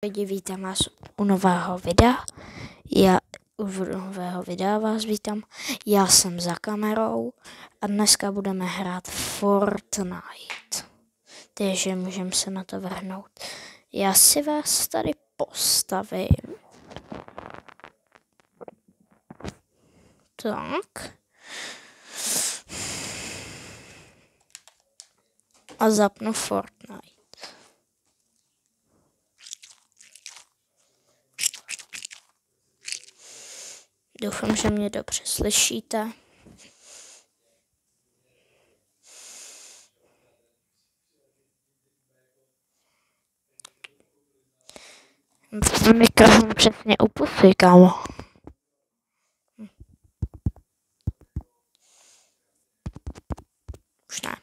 Lidi, vítám vás u nového videa. Vás vítám. Já jsem za kamerou a dneska budeme hrát Fortnite. Takže můžeme se na to vrhnout. Já si vás tady postavím. Tak. A zapnu Fortnite. Doufám, že mě dobře slyšíte. Mikrofon přesně u pusy, kámo. Už ne.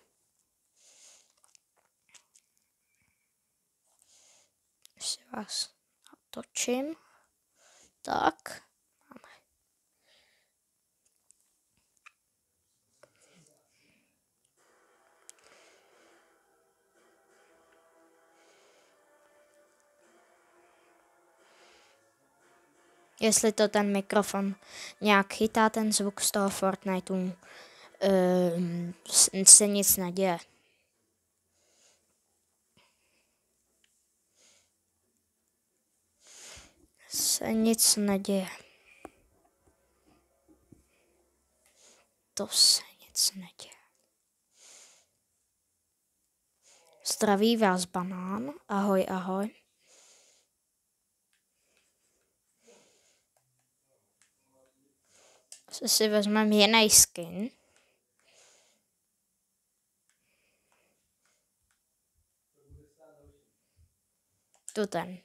Když si vás natočím. Tak. Jestli to ten mikrofon nějak chytá ten zvuk z toho Fortniteu, se nic neděje. Se nic neděje. To se nic neděje. Zdraví vás banán. Ahoj, ahoj. Si vezmeme jiný skin. Tu ten.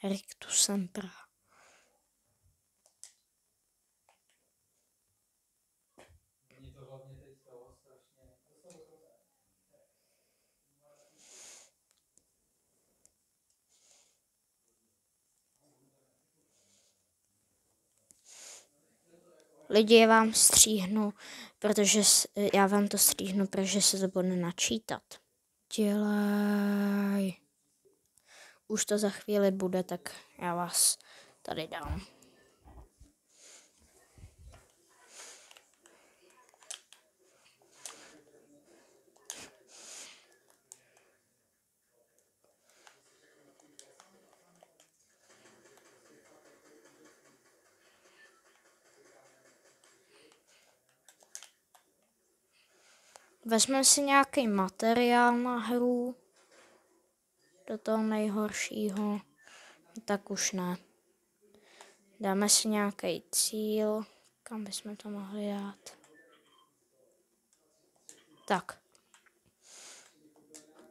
Rictus Sempra. Lidi, já vám stříhnu, já vám to stříhnu, protože se to bude načítat. Dělej. Už to za chvíli bude, tak já vás tady dám. Vezmeme si nějaký materiál na hru. Do toho nejhoršího. Tak už ne. Dáme si nějaký cíl. Kam bychom to mohli dát? Tak.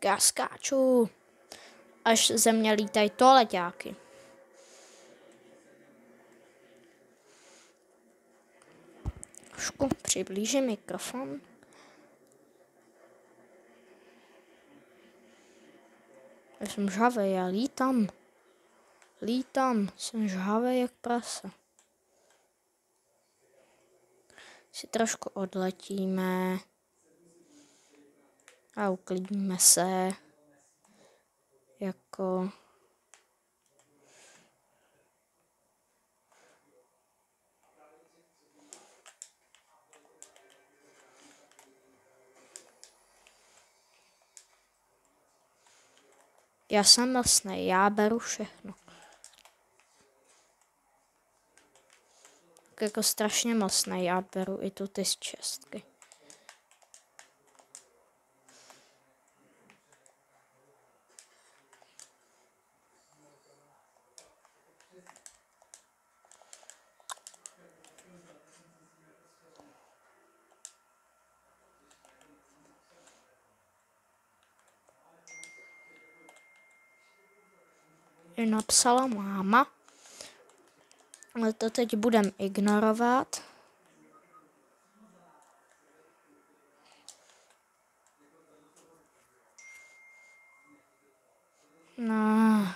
Já skáču. Až ze mě lítají toaleťáky. Trošku přiblížím mikrofon. Já jsem žhavej, já lítám. Jsem žhavej jak prase. Si trošku odletíme. A uklidníme se. Jako... Já jsem mlsnej, já beru všechno. Jako strašně mlsnej, já beru i tu ty z čestky. I napsala máma. Ale to teď budem ignorovat. No,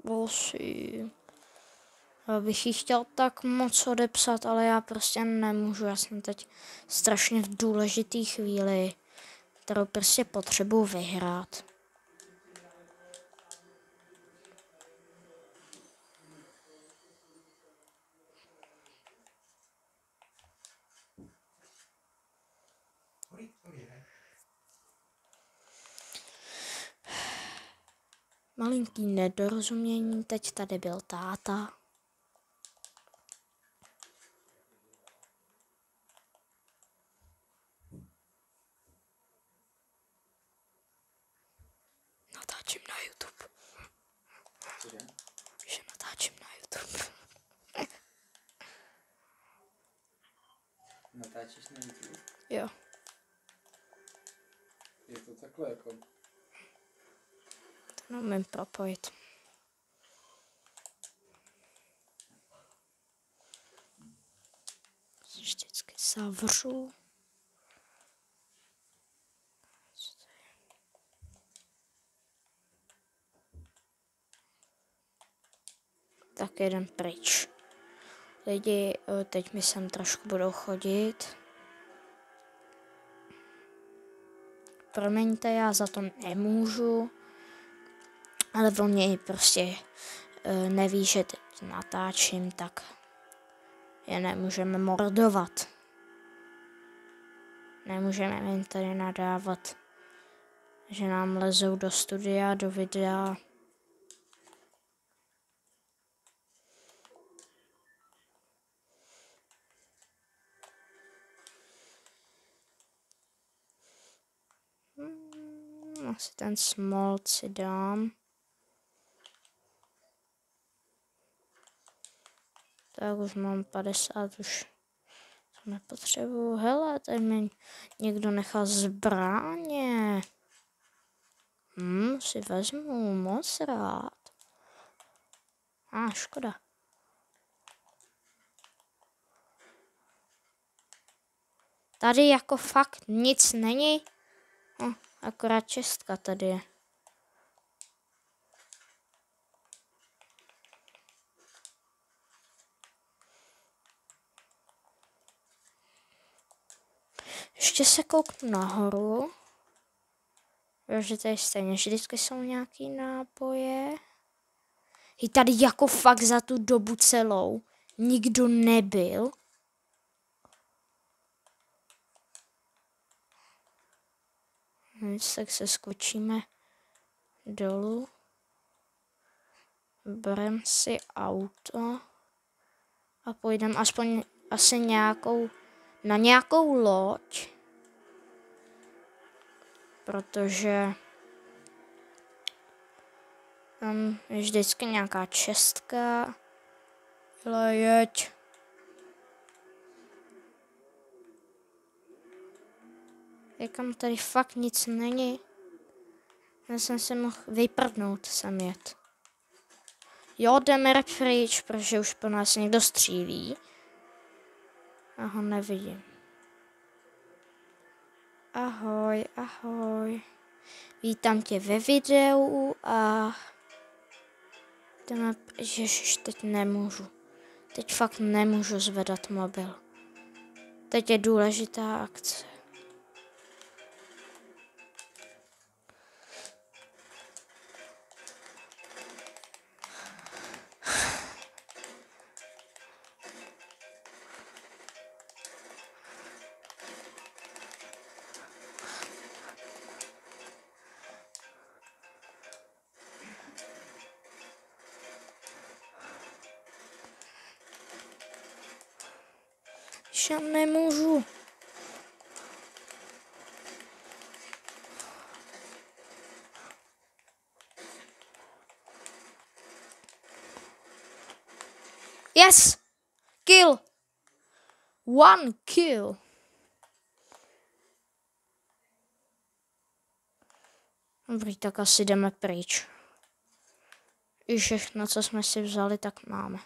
prosím. Já bych jí chtěl tak moc odepsat, ale já prostě nemůžu. Já jsem teď strašně v důležitý chvíli. kterou prostě potřebuji vyhrát. Malinký nedorozumění, teď tady byl táta. Natáčím na YouTube. Že natáčím na YouTube. Natáčíš na YouTube? Jo. Je to takhle jako... To neumím propojit. Vždycky zavřu. Tak jeden pryč. Lidi teď mi sem trošku budou chodit. Promiňte, já za to nemůžu. Ale oni prostě neví, že teď natáčím, tak je nemůžeme mordovat. Nemůžeme jim tady nadávat, že nám lezou do studia, do videa. Asi ten smolt si dám. Tak už mám 50, už to nepotřebuju. Hele, tady mi někdo nechal zbraně. Si vezmu, moc rád. Škoda. Tady jako fakt nic není. Akorát čestka tady je. Ještě se kouknu nahoru. Protože tady stejně vždycky jsou nějaký náboje. I tady jako fakt za tu dobu celou nikdo nebyl. Tak se skočíme dolů. Berem si auto. A půjdeme aspoň asi na nějakou loď. Protože tam je vždycky nějaká čestka. Ale jeď. Jakam tady fakt nic není. Já jsem se mohl vyprdnout sem jet. Jo, jdeme pryč, protože už po nás někdo střílí. A ho nevidím. Ahoj, ahoj. Vítám tě ve videu a... Ježiš, teď nemůžu. Teď fakt nemůžu zvedat mobil. Teď je důležitá akce. Já nemůžu. Yes! Kill! One kill! Dobrý, tak asi jdeme pryč. I všechno, co jsme si vzali, tak máme.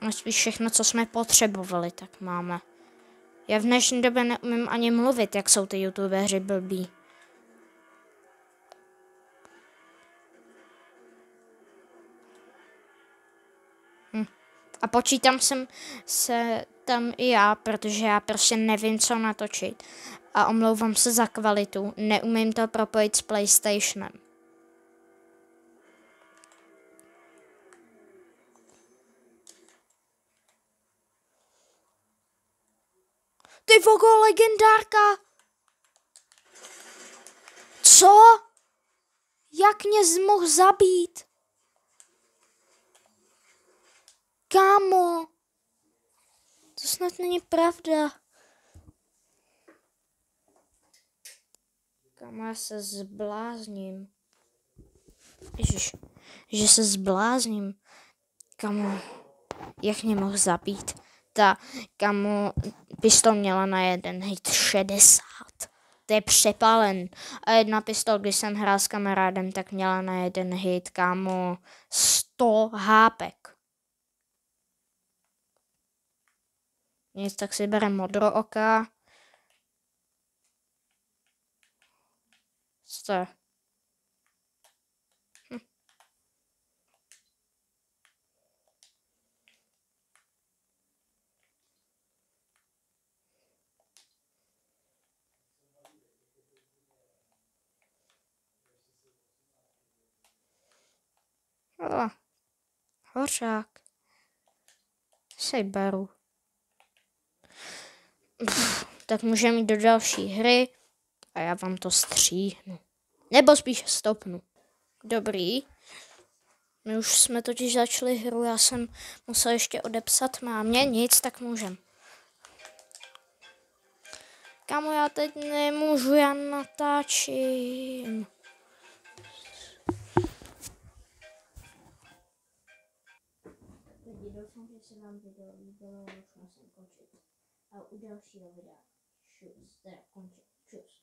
A spíš všechno, co jsme potřebovali, tak máme. Já v dnešní době neumím ani mluvit, jak jsou ty youtubeři blbí. A počítám jsem se tam i já, protože já prostě nevím, co natočit. A omlouvám se za kvalitu, neumím to propojit s PlayStationem. Ty vogo, legendárka! Co? Jak mě mohl zabít? Kámo, to snad není pravda. Kámo, já se zblázním. Ježiš, že se zblázním. Kámo, jak mě mohl zabít? Kámo, pistol měla na jeden hit 60. To je přepalen. A jedna pistol, když jsem hrál s kamarádem, tak měla na jeden hit, kámo, 100 hápek. Nic, tak si berem modrooka. Co? Hořák. Si beru. Tak můžeme jít do další hry a já vám to stříhnu. Nebo spíš stopnu. Dobrý. My už jsme totiž začali hru, já jsem musel ještě odepsat mámě, nic, tak můžem. Kámo, já teď nemůžu, já natáčím. Lidi, doufám, že se vám video líbilo, už musím končit. A u dalšího videa. Čus, teda končit. Čus.